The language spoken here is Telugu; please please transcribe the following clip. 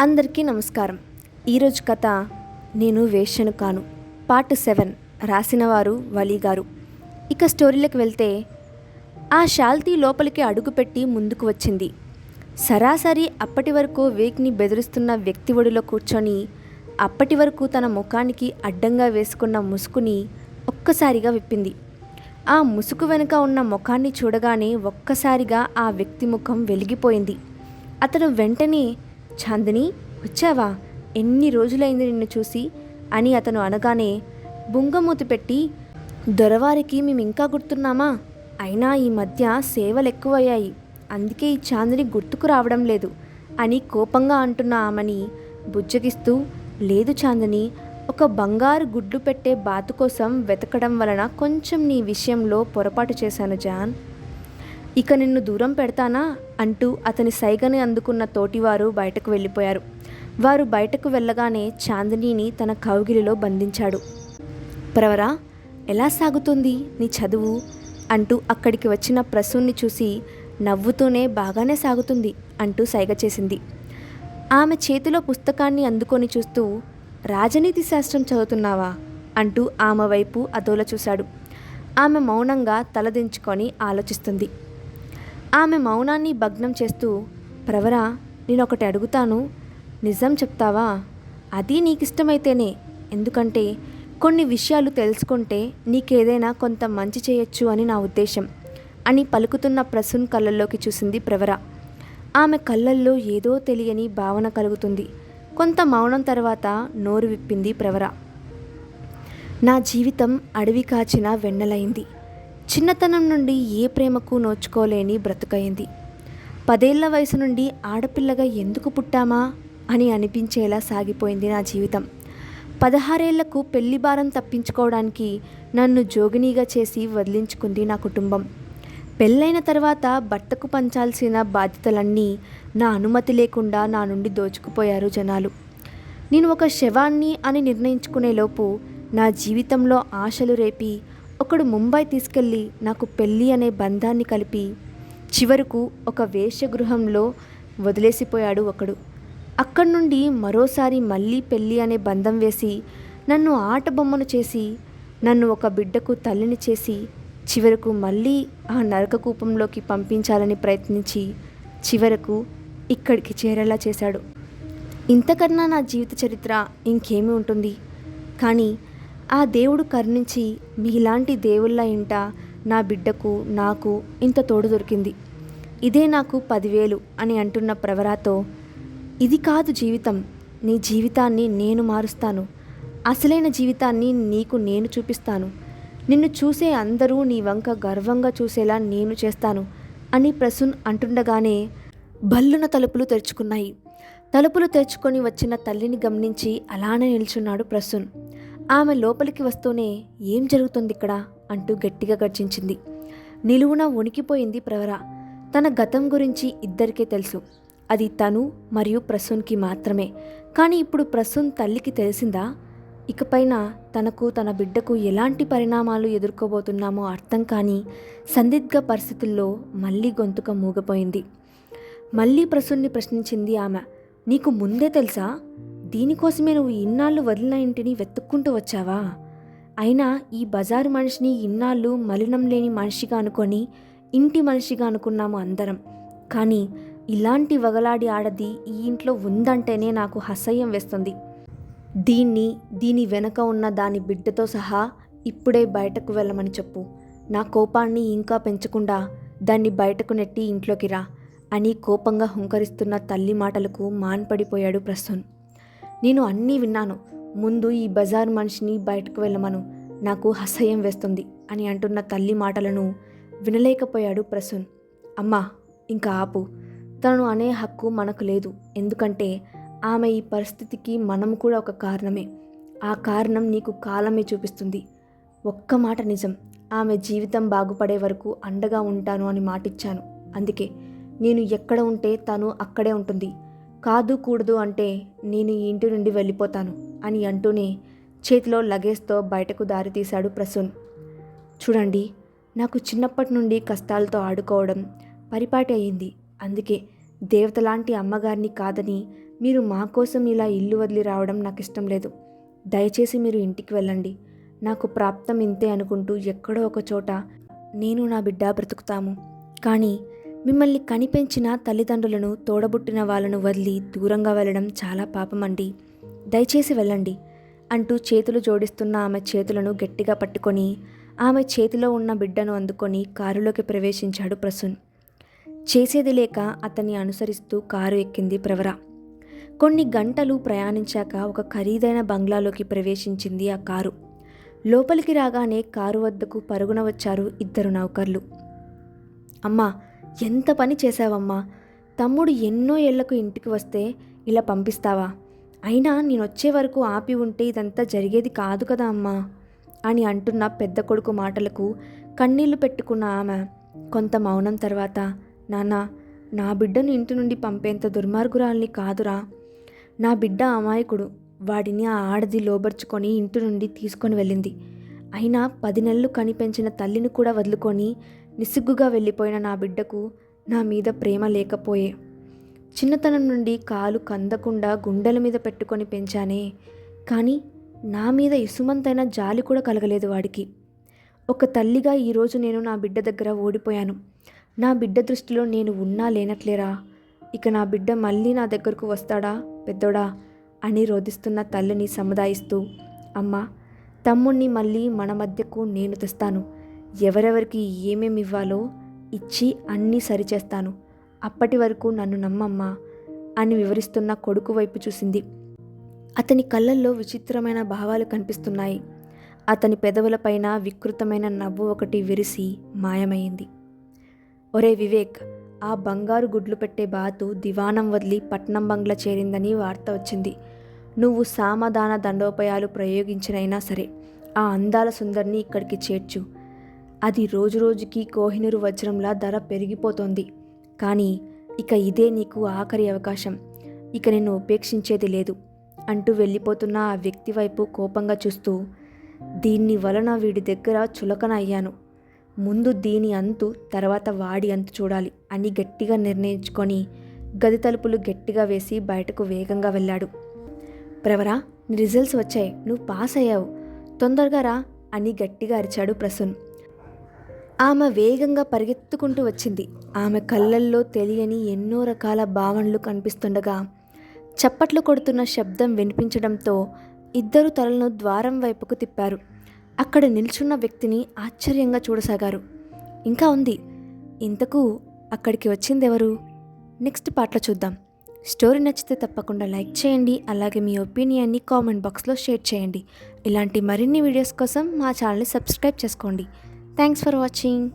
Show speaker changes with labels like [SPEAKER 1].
[SPEAKER 1] అందరికీ నమస్కారం. ఈరోజు కథ నేను వేశ్యను కాను పార్ట్ 7 రాసినవారు వలి గారు. ఇక స్టోరీలోకి వెళ్తే, ఆ శాల్తీ లోపలికి అడుగుపెట్టి ముందుకు వచ్చింది. సరాసరి అప్పటి వరకు వేక్ని బెదిరిస్తున్న వ్యక్తి ఒడిలో కూర్చొని అప్పటి వరకు తన ముఖానికి అడ్డంగా వేసుకున్న ముసుగుని ఒక్కసారిగా విప్పింది. ఆ ముసుగు వెనుక ఉన్న ముఖాన్ని చూడగానే ఒక్కసారిగా ఆ వ్యక్తి ముఖం వెలిగిపోయింది. అతను వెంటనే, చాందిని వచ్చావా, ఎన్ని రోజులైంది నిన్ను చూసి అని అతను అనగానే బుంగమూతి పెట్టి, దొరవారికి మేము ఇంకా గుర్తున్నామా, అయినా ఈ మధ్య సేవలు ఎక్కువయ్యాయి, అందుకే ఈ చాందిని గుర్తుకు రావడం లేదు అని కోపంగా అంటున్న ఆమెని బుజ్జగిస్తూ, లేదు చాందిని, ఒక బంగారు గుడ్లు పెట్టే బాతు కోసం వెతకడం వలన కొంచెం నీ విషయంలో పొరపాటు చేశాను జాన్, ఇక నిన్ను దూరం పెడతానా అంటూ అతని సైగని అందుకున్న తోటివారు బయటకు వెళ్ళిపోయారు. వారు బయటకు వెళ్ళగానే చాందినీని తన కౌగిలిలో బంధించాడు. ప్రవరా, ఎలా సాగుతుంది నీ చదువు అంటూ అక్కడికి వచ్చిన ప్రసూన్ని చూసి నవ్వుతూనే బాగానే సాగుతుంది అంటూ సైగ చేసింది. ఆమె చేతిలో పుస్తకాన్ని అందుకొని చూస్తూ, రాజనీతి శాస్త్రం చదువుతున్నావా అంటూ ఆమె వైపు అదోల చూశాడు. ఆమె మౌనంగా తలదించుకొని ఆలోచిస్తుంది. ఆమె మౌనాన్ని భగ్నం చేస్తూ, ప్రవరా, నేనొకటి అడుగుతాను, నిజం చెప్తావా, అది నీకిష్టమైతేనే, ఎందుకంటే కొన్ని విషయాలు తెలుసుకుంటే నీకేదైనా కొంత మంచి చేయొచ్చు అని నా ఉద్దేశం అని పలుకుతున్న ప్రసూన్ కళ్ళల్లోకి చూసింది ప్రవర. ఆమె కళ్ళల్లో ఏదో తెలియని భావన కలుగుతుంది. కొంత మౌనం తర్వాత నోరు విప్పింది ప్రవర. నా జీవితం అడవి కాచిన వెన్నెలైంది, చిన్నతనం నుండి ఏ ప్రేమకు నోచుకోలేని బ్రతుకైంది, 10 ఏళ్ల వయసు నుండి ఆడపిల్లగా ఎందుకు పుట్టామా అని అనిపించేలా సాగిపోయింది నా జీవితం. 16 ఏళ్లకు పెళ్లి భారం తప్పించుకోవడానికి నన్ను జోగినీగా చేసి వదిలించుకుంది నా కుటుంబం. పెళ్ళైన తర్వాత భర్తకు పంచాల్సిన బాధ్యతలన్నీ నా అనుమతి లేకుండా నా నుండి దోచుకుపోయారు జనాలు. నేను ఒక శవాన్ని అని నిర్ణయించుకునేలోపు నా జీవితంలో ఆశలు రేపి ఒకడు ముంబై తీసుకెళ్ళి నాకు పెళ్ళి అనే బంధాన్ని కలిపి చివరకు ఒక వేశ్యగృహంలో వదిలేసిపోయాడు ఒకడు. అక్కడి నుండి మరోసారి మళ్ళీ పెళ్ళి అనే బంధం వేసి నన్ను ఆట బొమ్మను చేసి నన్ను ఒక బిడ్డకు తల్లిని చేసి చివరకు మళ్ళీ ఆ నరక కూపంలోకి పంపించాలని ప్రయత్నించి చివరకు ఇక్కడికి చేరేలా చేశాడు. ఇంతకన్నా నా జీవిత చరిత్ర ఇంకేమీ ఉంటుంది. కానీ ఆ దేవుడు కరుణించి మీలాంటి దేవుళ్ళ ఇంట నా బిడ్డకు నాకు ఇంత తోడు దొరికింది. ఇదే నాకు 10,000 అని అంటున్న ప్రవరాతో, ఇది కాదు జీవితం, నీ జీవితాన్ని నేను మారుస్తాను, అసలైన జీవితాన్ని నీకు నేను చూపిస్తాను, నిన్ను చూసే అందరూ నీ వంక గర్వంగా చూసేలా నేను చేస్తాను అని ప్రసూన్ అంటుండగానే బల్లున తలుపులు తెరుచుకున్నాయి. తలుపులు తెరుచుకొని వచ్చిన తల్లిని గమనించి అలానే నిల్చున్నాడు ప్రసూన్. ఆమె లోపలికి వస్తూనే, ఏం జరుగుతుంది ఇక్కడ అంటూ గట్టిగా గర్జించింది. నిలువున వణికిపోయింది ప్రవర. తన గతం గురించి ఇద్దరికే తెలుసు, అది తను మరియు ప్రసూన్కి మాత్రమే. కానీ ఇప్పుడు ప్రసూన్ తల్లికి తెలిసిందా? ఇకపైన తనకు తన బిడ్డకు ఎలాంటి పరిణామాలు ఎదుర్కోబోతున్నామో అర్థం కాని సందిగ్ధ పరిస్థితుల్లో మళ్ళీ గొంతుక మూగపోయింది. మళ్ళీ ప్రసూన్ని ప్రశ్నించింది ఆమె, నీకు ముందే తెలుసా? దీనికోసమే నువ్వు ఇన్నాళ్ళు వదిలిన ఇంటిని వెతుక్కుంటూ వచ్చావా? అయినా ఈ బజారు మనిషిని ఇన్నాళ్ళు మలినం లేని మనిషిగా అనుకొని ఇంటి మనిషిగా అనుకున్నాము అందరం. కానీ ఇలాంటి వగలాడి ఆడది ఈ ఇంట్లో ఉందంటేనే నాకు అసహ్యం వేస్తుంది. దీని వెనక ఉన్న దాని బిడ్డతో సహా ఇప్పుడే బయటకు వెళ్ళమని చెప్పు. నా కోపాన్ని ఇంకా పెంచకుండా దాన్ని బయటకు నెట్టి ఇంట్లోకి రా అని కోపంగా హుంకరిస్తున్న తల్లి మాటలకు మాన్పడిపోయాడు ప్రసూన్. నేను అన్నీ విన్నాను, ముందు ఈ బజార్ మనిషిని బయటకు వెళ్ళమను, నాకు అసహ్యం వేస్తుంది అని అంటున్న తల్లి మాటలను వినలేకపోయాడు ప్రసూన్. అమ్మా, ఇంకా ఆపు, తనను అనే హక్కు మనకు లేదు, ఎందుకంటే ఆమె ఈ పరిస్థితికి మనం కూడా ఒక కారణమే. ఆ కారణం నీకు కాలమే చూపిస్తుంది. ఒక్క మాట నిజం, ఆమె జీవితం బాగుపడే వరకు అండగా ఉంటాను అని మాటిచ్చాను. అందుకే నేను ఎక్కడ ఉంటే తను అక్కడే ఉంటుంది. కాదు కూడదు అంటే నేను ఈ ఇంటి నుండి వెళ్ళిపోతాను అని అంటూనే చేతిలో లగేజ్తో బయటకు దారి తీశాడు ప్రసూన్. చూడండి, నాకు చిన్నప్పటి నుండి కష్టాలతో ఆడుకోవడం పరిపాటి అయ్యింది. అందుకే దేవతలాంటి అమ్మగారిని కాదని మీరు మా కోసం ఇలా ఇల్లు వదిలి రావడం నాకు ఇష్టం లేదు. దయచేసి మీరు ఇంటికి వెళ్ళండి. నాకు ప్రాప్తం ఇంతే అనుకుంటూ ఎక్కడో ఒక చోట నేను నా బిడ్డ బ్రతుకుతాము. కానీ మిమ్మల్ని కనిపెంచిన తల్లిదండ్రులను, తోడబుట్టిన వాళ్ళను వదిలి దూరంగా వెళ్ళడం చాలా పాపమండి. దయచేసి వెళ్ళండి అంటూ చేతులు జోడిస్తున్న ఆమె చేతులను గట్టిగా పట్టుకొని ఆమె చేతిలో ఉన్న బిడ్డను అందుకొని కారులోకి ప్రవేశించాడు ప్రసూన్. చేసేది లేక అతన్ని అనుసరిస్తూ కారు ఎక్కింది ప్రవర. కొన్ని గంటలు ప్రయాణించాక ఒక ఖరీదైన బంగ్లాలోకి ప్రవేశించింది ఆ కారు. లోపలికి రాగానే కారు వద్దకు పరుగున వచ్చారు 2 నౌకర్లు. అమ్మా, ఎంత పని చేశావమ్మా! తమ్ముడు ఎన్నో ఏళ్లకు ఇంటికి వస్తే ఇలా పంపిస్తావా? అయినా నేనొచ్చే వరకు ఆపి ఉంటే ఇదంతా జరిగేది కాదు కదా అమ్మా అని అంటున్న పెద్ద కొడుకు మాటలకు కన్నీళ్లు పెట్టుకున్న ఆమె కొంత మౌనం తర్వాత, నాన్న, నా బిడ్డను ఇంటి నుండి పంపేంత దుర్మార్గురాల్ని కాదురా. నా బిడ్డ అమాయకుడు. వాడిని ఆ ఆడది లోబర్చుకొని ఇంటి నుండి తీసుకొని వెళ్ళింది. అయినా 10 నెలలు కనిపెంచిన తల్లిని కూడా వదులుకొని నిస్సిగ్గుగా వెళ్ళిపోయిన నా బిడ్డకు నా మీద ప్రేమ లేకపోయే. చిన్నతనం నుండి కాలు కందకుండా గుండెల మీద పెట్టుకొని పెంచానే, కానీ నా మీద ఇసుమంతైన జాలి కూడా కలగలేదు వాడికి. ఒక తల్లిగా ఈరోజు నేను నా బిడ్డ దగ్గర ఓడిపోయాను. నా బిడ్డ దృష్టిలో నేను ఉన్నా లేనట్లేరా. ఇక నా బిడ్డ మళ్ళీ నా దగ్గరకు వస్తాడా పెద్దోడా అని రోదిస్తున్న తల్లిని సముదాయిస్తూ, అమ్మా, తమ్ముణ్ణి మళ్ళీ మన మధ్యకు నేను తెస్తాను. ఎవరెవరికి ఏమేమి ఇవ్వాలో ఇచ్చి అన్నీ సరిచేస్తాను. అప్పటి వరకు నన్ను నమ్మమ్మా అని వివరిస్తున్న కొడుకు వైపు చూసింది. అతని కళ్ళల్లో విచిత్రమైన భావాలు కనిపిస్తున్నాయి. అతని పెదవులపైన వికృతమైన నవ్వు ఒకటి విరిసి మాయమైంది. ఒరే వివేక్, ఆ బంగారు గుడ్లు పెట్టే బాతు దివాణం వదిలి పట్నం బంగ్లా చేరిందని వార్త వచ్చింది. నువ్వు సామధాన దండోపాయాలు ప్రయోగించినైనా సరే ఆ అందాల సుందరిని ఇక్కడికి చేర్చు. అది రోజురోజుకి కోహినూరు వజ్రంలా ధర పెరిగిపోతోంది. కానీ ఇక ఇదే నీకు ఆఖరి అవకాశం. ఇక నిన్ను ఉపేక్షించేది లేదు అంటూ వెళ్ళిపోతున్న ఆ వ్యక్తి వైపు కోపంగా చూస్తూ, దీన్ని వలన వీడి దగ్గర చులకన అయ్యాను. ముందు దీని అంతు, తర్వాత వాడి అంతు చూడాలి అని గట్టిగా నిర్ణయించుకొని గది తలుపులు గట్టిగా వేసి బయటకు వేగంగా వెళ్ళాడు. ప్రవరా, నీ రిజల్ట్స్ వచ్చాయి. నువ్వు పాస్ అయ్యావు. తొందరగా రా అని గట్టిగా అరిచాడు ప్రసూన్. ఆమె వేగంగా పరిగెత్తుకుంటూ వచ్చింది. ఆమె కళ్ళల్లో తెలియని ఎన్నో రకాల భావనలు కనిపిస్తుండగా చప్పట్లు కొడుతున్న శబ్దం వినిపించడంతో 2 తలలను ద్వారం వైపుకు తిప్పారు. అక్కడ నిల్చున్న వ్యక్తిని ఆశ్చర్యంగా చూడసాగారు. ఇంకా ఉంది. ఇంతకు అక్కడికి వచ్చిందెవరు? నెక్స్ట్ పార్ట్లో చూద్దాం. స్టోరీ నచ్చితే తప్పకుండా లైక్ చేయండి. అలాగే మీ ఒపీనియన్ని కామెంట్ బాక్స్లో షేర్ చేయండి. ఇలాంటి మరిన్ని వీడియోస్ కోసం మా ఛానల్ని సబ్స్క్రైబ్ చేసుకోండి. Thanks for watching.